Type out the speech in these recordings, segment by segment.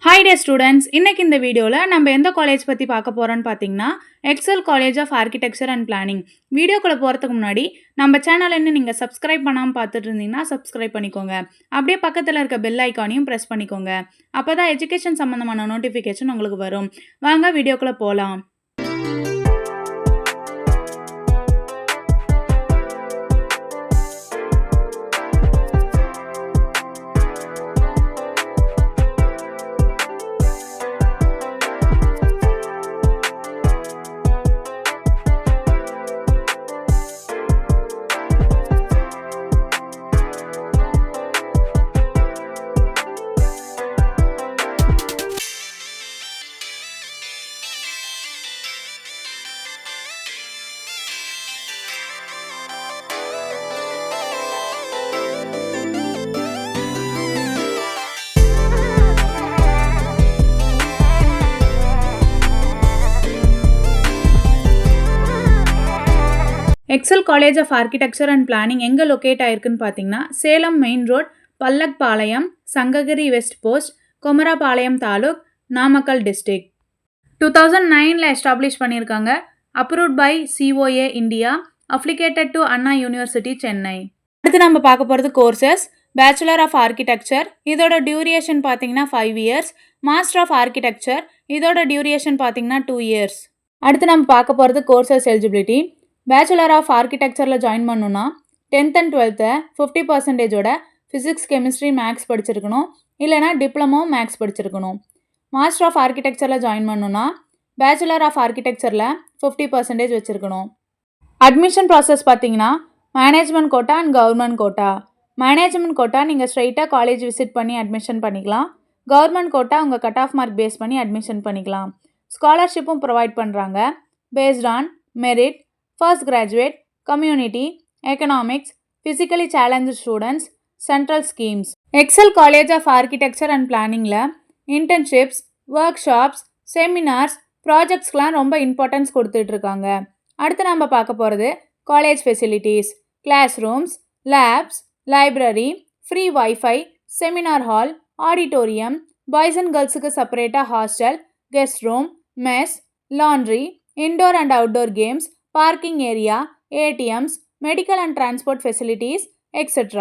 Hi dear students, இன்னைக்கு இந்த வீடியோல நம்ம எந்த காலேஜ் பத்தி பார்க்க போறோம்னு பாத்தீங்கன்னா Excel college of architecture and planning. வீடியோக்குள்ள போறதுக்கு முன்னாடி நம்ம சேனலை இன்னும் நீங்க சப்ஸ்கிரைப் பண்ணாம பார்த்துட்டு இருந்தீங்கன்னா சப்ஸ்கிரைப் பண்ணிக்கோங்க. அப்படியே பக்கத்துல இருக்க பெல் ஐகானையும் பிரஸ் பண்ணிக்கோங்க. அப்பதான் எஜுகேஷன் சம்பந்தமான நோட்டிஃபிகேஷன் உங்களுக்கு வரும். வாங்க வீடியோக்குள்ள போலாம். Excel college of architecture and planning எங்கே லொக்கேட் ஆயிருக்குன்னு பார்த்தீங்கன்னா Salem main road, Pallakkapalayam, Sankagiri west post, Komarapalayam taluk, Namakkal district. 2009 establish பண்ணியிருக்காங்க. Approved by COA India, affiliated to Anna university Chennai. அடுத்து நம்ம பார்க்க போகிறது கோர்சஸ். பேச்சுலர் ஆஃப் ஆர்கிடெக்சர், இதோட டியூரேஷன் பார்த்தீங்கன்னா 5 இயர்ஸ். மாஸ்டர் ஆஃப் ஆர்கிடெக்சர், இதோட டியூரேஷன் பார்த்தீங்கன்னா 2 இயர்ஸ். அடுத்து நம்ம பார்க்க போகிறது கோர்சஸ் எலிஜிபிலிட்டி. பேச்சுலர் ஆஃப் ஆர்கிடெக்சரில் ஜாயின் பண்ணணுன்னா 10th and 12th 50% physics, chemistry, maths படிச்சிருக்கணும். இல்லைனா டிப்ளமோ மேக்ஸ் படிச்சிருக்கணும். மாஸ்டர் ஆஃப் ஆர்கிடெக்சரில் ஜாயின் பண்ணணுன்னா பேச்சுலர் ஆஃப் ஆர்கிடெக்சரில் 50% வச்சுருக்கணும். அட்மிஷன் ப்ராசஸ் பார்த்தீங்கன்னா management quota and government quota. Management quota நீங்கள் ஸ்ட்ரைட்டாக காலேஜ் விசிட் பண்ணி அட்மிஷன் பண்ணிக்கலாம். கவர்மெண்ட் கோட்டா உங்கள் கட் ஆஃப் மார்க் பேஸ் பண்ணி அட்மிஷன் பண்ணிக்கலாம். ஸ்காலர்ஷிப்பும் ப்ரொவைட் பண்ணுறாங்க. Based on merit, first graduate, community, economics, physically challenge students, central schemes. Excel college of architecture and பிளானிங்கில் இன்டர்ன்ஷிப்ஸ், ஒர்க் ஷாப்ஸ், செமினார்ஸ், ப்ராஜெக்ட்ஸ்க்கெலாம் ரொம்ப importance கொடுத்துட்ருக்காங்க. அடுத்து நம்ம பார்க்க போகிறது college facilities. Classrooms, labs, library, free wifi, seminar hall, auditorium, boys and கேர்ள்ஸுக்கு செப்பரேட்டாக hostel, guest room, mess, laundry, indoor and outdoor games, parking area, ATMs, medical and transport facilities, etc.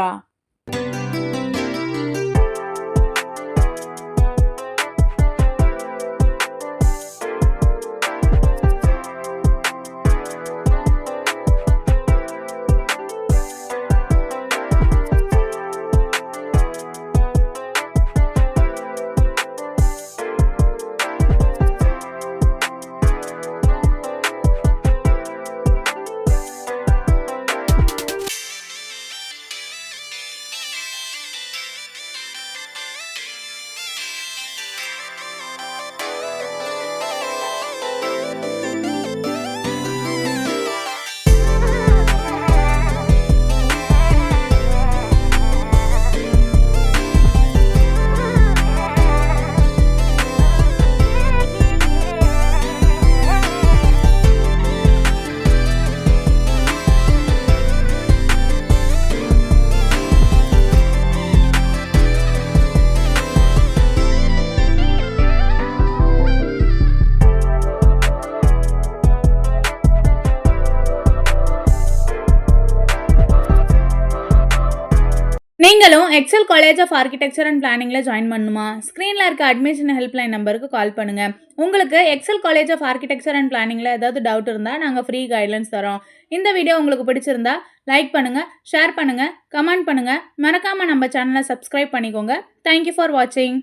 நீங்களும் Excel college of architecture and பிளானிங்கில் join பண்ணணுமா? ஸ்க்ரீனில் இருக்க admission helpline நம்பருக்கு call பண்ணுங்கள். உங்களுக்கு Excel college of architecture and பிளானிங்கில் ஏதாவது டவுட் இருந்தால் நாங்கள் ஃப்ரீ கைட்லைன்ஸ் தரோம். இந்த வீடியோ உங்களுக்கு பிடிச்சிருந்தா லைக் பண்ணுங்கள், ஷேர் பண்ணுங்கள், கமெண்ட் பண்ணுங்கள். மறக்காமல் நம்ம சேனலை சப்ஸ்கிரைப் பண்ணிக்கோங்க. தேங்க்யூ ஃபார் வாட்சிங்.